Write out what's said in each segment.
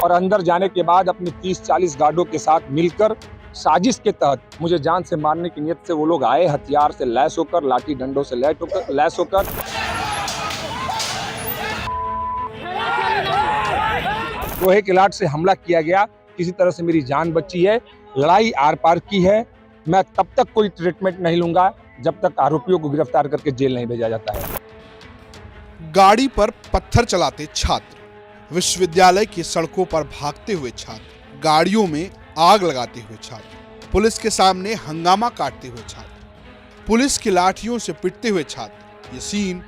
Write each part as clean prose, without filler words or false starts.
और अंदर जाने के बाद अपने 30-40 गार्डों के साथ मिलकर साजिश के तहत मुझे जान से मारने की नीयत से वो लोग आए, हथियार से लैस होकर, लाठी डंडों से लैस होकर लोहे के लाठ से हमला किया गया। किसी तरह से मेरी जान बची है। लड़ाई आर पार की है। मैं तब तक कोई ट्रीटमेंट नहीं लूंगा जब तक आरोपियों को गिरफ्तार करके जेल नहीं भेजा जाता है। गाड़ी पर पत्थर चलाते छात्र, विश्वविद्यालय की सड़कों पर भागते हुए छात्र, गाड़ियों में आग लगाते हुए छात्र, पुलिस के सामने हंगामा काटते हुए छात्र, पुलिस की लाठियों से पिटते हुए छात्र। ये सीन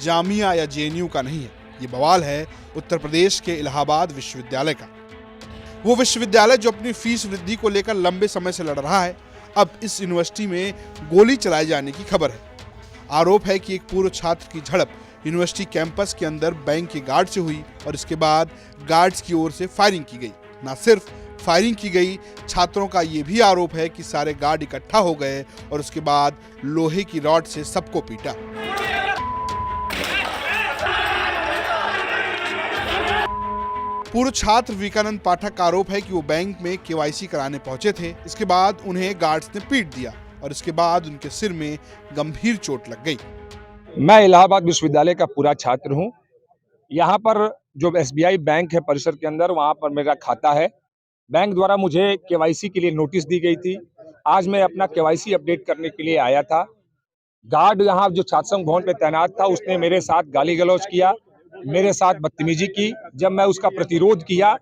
जामिया या जेएनयू का नहीं है, ये बवाल है उत्तर प्रदेश के इलाहाबाद विश्वविद्यालय का। वो विश्वविद्यालय जो अपनी फीस वृद्धि को लेकर लंबे समय से लड़ रहा है, अब इस यूनिवर्सिटी में गोली चलाए जाने की खबर है। आरोप है कि एक पूर्व छात्र की झड़प यूनिवर्सिटी कैंपस के अंदर बैंक के गार्ड से हुई और इसके बाद गार्ड्स की ओर से फायरिंग की गई। न सिर्फ फायरिंग की गई, छात्रों का ये भी आरोप है कि सारे गार्ड इकट्ठा हो गए और उसके बाद लोहे की रॉड से सबको पीटा। पूर्व छात्र विवेकानंद पाठक का आरोप है कि वो बैंक में केवाईसी कराने पहुंचे थे। इसके बाद उन्हें गार्ड्स ने पीट दिया और इसके बाद उनके सिर में गंभीर चोट लग गई। मैं इलाहाबाद विश्वविद्यालय का पूरा छात्र हूं। यहाँ पर जो एसबीआई बैंक है परिसर के अंदर, वहां पर मेरा खाता है। बैंक द्वारा मुझे केवाईसी के लिए नोटिस दी गई थी। आज मैं अपना केवाईसी अपडेट करने के लिए आया था। गार्ड यहाँ जो छात्र संघ भवन पे तैनात था, उसने मेरे साथ गाली गलौज किया, मेरे साथ बदतमीजी की। जब मैं उसका प्रतिरोध किया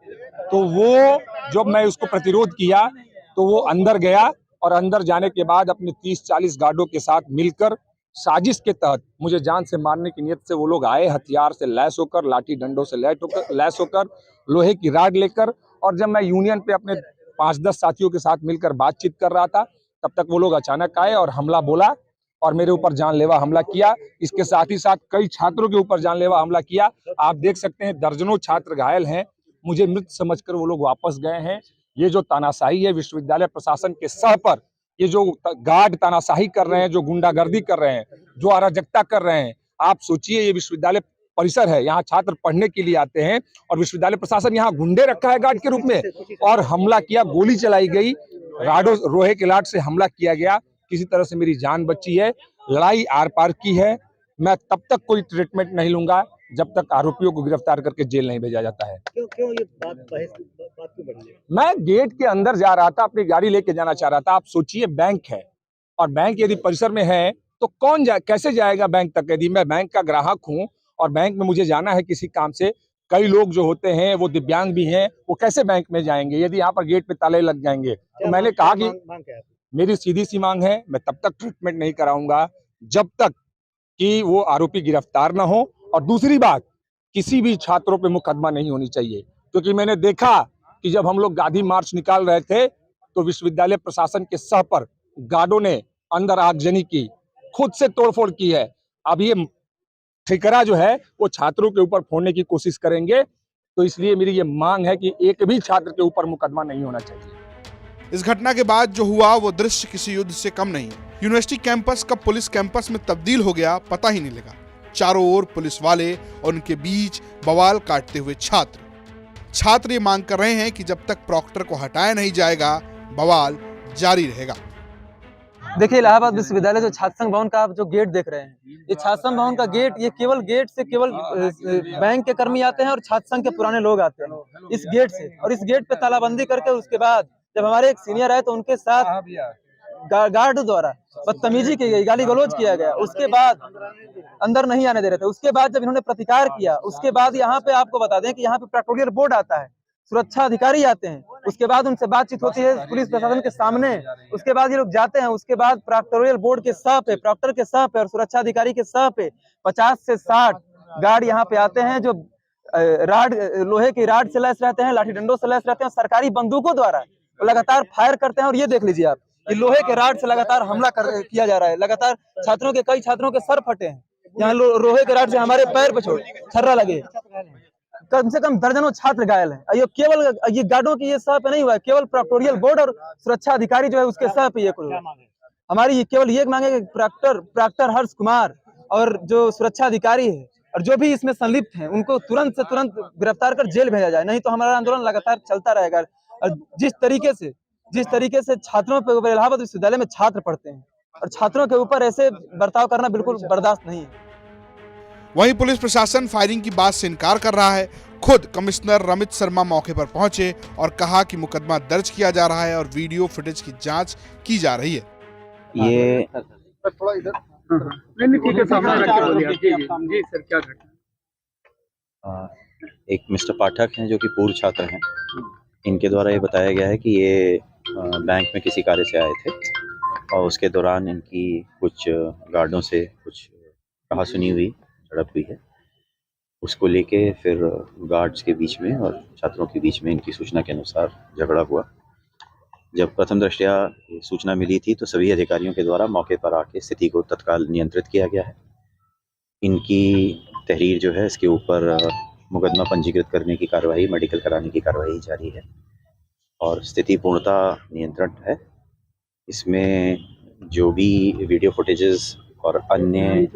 तो वो अंदर गया और अंदर जाने के बाद अपने 30-40 गार्डों के साथ मिलकर साजिश के तहत मुझे जान से मारने की नीयत से वो लोग आए, हथियार से लैस होकर, लाठी डंडों से लैस होकर, लोहे की राड लेकर। और जब मैं यूनियन पे अपने 5-10 साथियों के साथ मिलकर बातचीत कर रहा था, तब तक वो लोग अचानक आए और हमला बोला और मेरे ऊपर जानलेवा हमला किया। इसके साथ ही साथ कई छात्रों के ऊपर जानलेवा हमला किया। आप देख सकते हैं दर्जनों छात्र घायल हैं। मुझे मृत समझकर वो लोग वापस गए हैं। ये जो तानाशाही है विश्वविद्यालय प्रशासन के सह पर, ये जो गार्ड तानाशाही कर रहे हैं, जो गुंडागर्दी कर रहे हैं, जो अराजकता कर रहे हैं, आप सोचिए ये विश्वविद्यालय परिसर है, यहाँ छात्र पढ़ने के लिए आते हैं और विश्वविद्यालय प्रशासन यहाँ गुंडे रखा है गार्ड के रूप में और हमला किया, गोली चलाई गई, लोहे के लाठ से हमला किया गया। किसी तरह से मेरी जान बची है। लड़ाई आर पार की है। मैं तब तक कोई ट्रीटमेंट नहीं लूंगा जब तक आरोपियों को गिरफ्तार करके जेल नहीं भेजा जाता है। क्यों ये बात क्यों बढ़ी है? मैं गेट के अंदर जा रहा था, अपनी गाड़ी लेके जाना चाह रहा था। आप सोचिए बैंक है और बैंक यदि परिसर में है तो कैसे जाएगा बैंक तक? यदि मैं बैंक का ग्राहक हूं और बैंक में मुझे जाना है किसी काम से, कई लोग जो होते हैं वो दिव्यांग भी हैं, वो कैसे बैंक में जाएंगे यदि यहाँ पर गेट पे ताले लग जाएंगे? तो मैंने कहा कि मेरी सीधी सी मांग है, मैं तब तक ट्रीटमेंट नहीं कराऊंगा जब तक कि वो आरोपी गिरफ्तार ना हो। और दूसरी बात, किसी भी छात्रों पे मुकदमा नहीं होनी चाहिए, क्योंकि मैंने देखा कि जब हम लोग गांधी मार्च निकाल रहे थे तो विश्वविद्यालय प्रशासन के सह पर गार्डों ने अंदर आगजनी की, खुद से तोड़फोड़ की है। अब ये ठिकरा जो है वो छात्रों के ऊपर फोड़ने की कोशिश करेंगे। तो इसलिए मेरी ये मांग है कि एक भी छात्र के ऊपर मुकदमा नहीं होना चाहिए। इस घटना के बाद जो हुआ वो दृश्य किसी युद्ध से कम नहीं है। यूनिवर्सिटी कैंपस कब पुलिस कैंपस में तब्दील हो गया पता ही नहीं लगा। चारों ओर पुलिस वाले और उनके बीच बवाल काटते हुए छात्र ये मांग कर रहे हैं कि जब तक प्रॉक्टर को हटाया नहीं जाएगा बवाल जारी रहेगा। देखिए, इलाहाबाद विश्वविद्यालय जो छात्र संघ भवन का आप जो गेट देख रहे हैं, ये छात्र संघ भवन का गेट, ये केवल गेट से केवल बैंक के कर्मी आते हैं और छात्र संघ के पुराने लोग आते हैं इस गेट से। और इस गेट पे तालाबंदी करके उसके बाद जब हमारे एक सीनियर आए तो उनके साथ गार्ड द्वारा बदतमीजी की गई, गाली गलौज किया गया। उसके बाद अंदर नहीं आने दे रहे थे। उसके बाद जब इन्होंने प्रतिकार किया, उसके बाद यहाँ पे आपको बता दें कि यहाँ पे प्रेक्टोरियल बोर्ड आता है, सुरक्षा अधिकारी आते हैं, उसके बाद उनसे बातचीत होती है पुलिस प्रशासन के सामने। उसके बाद ये लोग जाते हैं, उसके बाद प्रेक्टोरियल बोर्ड के सह पे, प्रॉक्टर के सह पे और सुरक्षा अधिकारी के सह पे 50 से 60 गार्ड यहाँ पे आते हैं, जो लोहे की राड से लैस रहते हैं, लाठी डंडों से लैस रहते हैं, सरकारी बंदूकों द्वारा लगातार फायर करते हैं। और ये देख लीजिए आप, ये लोहे के राड से लगातार हमला किया जा रहा है। लगातार कई छात्रों के सर फटे हैं, यहाँ लोहे के राड से हमारे पैर पे छर्रा लगे। कम से कम दर्जनों छात्र घायल हैं। ये केवल ये गार्डों की ये सह पे नहीं हुआ है, केवल प्रेक्टोरियल बोर्ड और सुरक्षा अधिकारी जो है उसके सह पे ये हमारी केवल ये मांगे कि प्रॉक्टर हर्ष कुमार और जो सुरक्षा अधिकारी है और जो भी इसमें संलिप्त हैं उनको तुरंत से तुरंत गिरफ्तार कर जेल भेजा जाए, नहीं तो हमारा आंदोलन लगातार चलता रहेगा। और जिस तरीके से छात्रों पर इलाहाबाद विश्वविद्यालय में छात्र पढ़ते हैं और छात्रों के ऊपर ऐसे बर्ताव करना बिल्कुल बर्दाश्त नहीं है। वहीं पुलिस प्रशासन फायरिंग की बात से इनकार कर रहा है। खुद कमिश्नर रमित शर्मा मौके पर पहुंचे और कहा कि मुकदमा दर्ज किया जा रहा है और वीडियो फुटेज की जांच की जा रही है। ये थोड़ा इधर नहीं ठीक है, सामने रख के जी सर, क्या घटना? एक मिस्टर पाठक हैं जो कि पूर्व छात्र हैं। इनके द्वारा ये बताया गया है कि ये बैंक में किसी कार्य से आए थे और उसके दौरान इनकी कुछ गार्डों से कुछ कहा सुनी हुई झड़प हुई है। उसको लेके फिर गार्ड्स के बीच में और छात्रों के बीच में इनकी सूचना के अनुसार झगड़ा हुआ। जब प्रथम दृष्टया सूचना मिली थी तो सभी अधिकारियों के द्वारा मौके पर आके स्थिति को तत्काल नियंत्रित किया गया है। इनकी तहरीर जो है इसके ऊपर मुकदमा पंजीकृत करने की कार्रवाई, मेडिकल कराने की कार्रवाई जारी है और स्थिति पूर्णतः नियंत्रण है। इसमें जो भी वीडियो फुटेजेस और अन्य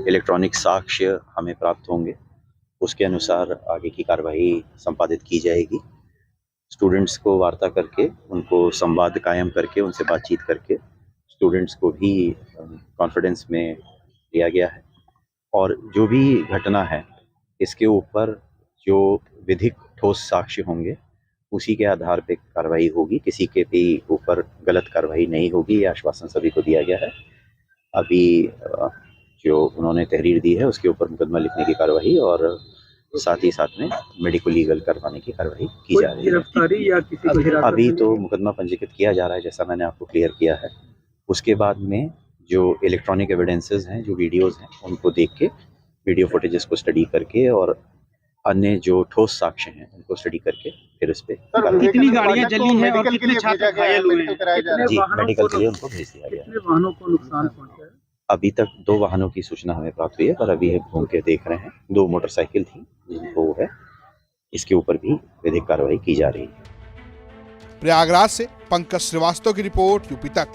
इलेक्ट्रॉनिक साक्ष्य हमें प्राप्त होंगे उसके अनुसार आगे की कार्रवाई संपादित की जाएगी। स्टूडेंट्स को वार्ता करके, उनको संवाद कायम करके, उनसे बातचीत करके स्टूडेंट्स को भी कॉन्फिडेंस में लिया गया है और जो भी घटना है इसके ऊपर जो विधिक ठोस साक्ष्य होंगे उसी के आधार पे कार्रवाई होगी। किसी के भी ऊपर गलत कार्रवाई नहीं होगी, ये आश्वासन सभी को दिया गया है। अभी जो उन्होंने तहरीर दी है उसके ऊपर मुकदमा लिखने की कार्रवाई और साथ ही साथ में मेडिको लीगल करवाने की कार्रवाई की जा रही है। गिरफ्तारी या किसी को हिरासत में? अभी तो मुकदमा पंजीकृत किया जा रहा है, जैसा मैंने आपको क्लियर किया है। उसके बाद में जो इलेक्ट्रॉनिक एविडेंसेस हैं, जो वीडियोस हैं, उनको देख के, वीडियो फुटेजेस को स्टडी करके और अन्य जो ठोस साक्ष्य हैं उनको स्टडी करके फिर इस पे कितनी गाड़ियां जली हैं और कितने छात्र घायल हुए हैं? जी मेडिकल के लिए उनको भेज दिया गया है। कितने वाहनों को नुकसान पहुंचा है? अभी तक 2 वाहनों की सूचना हमें प्राप्त हुई है पर अभी हम घूम के देख रहे हैं। 2 मोटरसाइकिल थी जिनको है, इसके ऊपर भी विधिक कार्रवाई की जा रही है। प्रयागराज से पंकज श्रीवास्तव की रिपोर्ट, यूपी तक।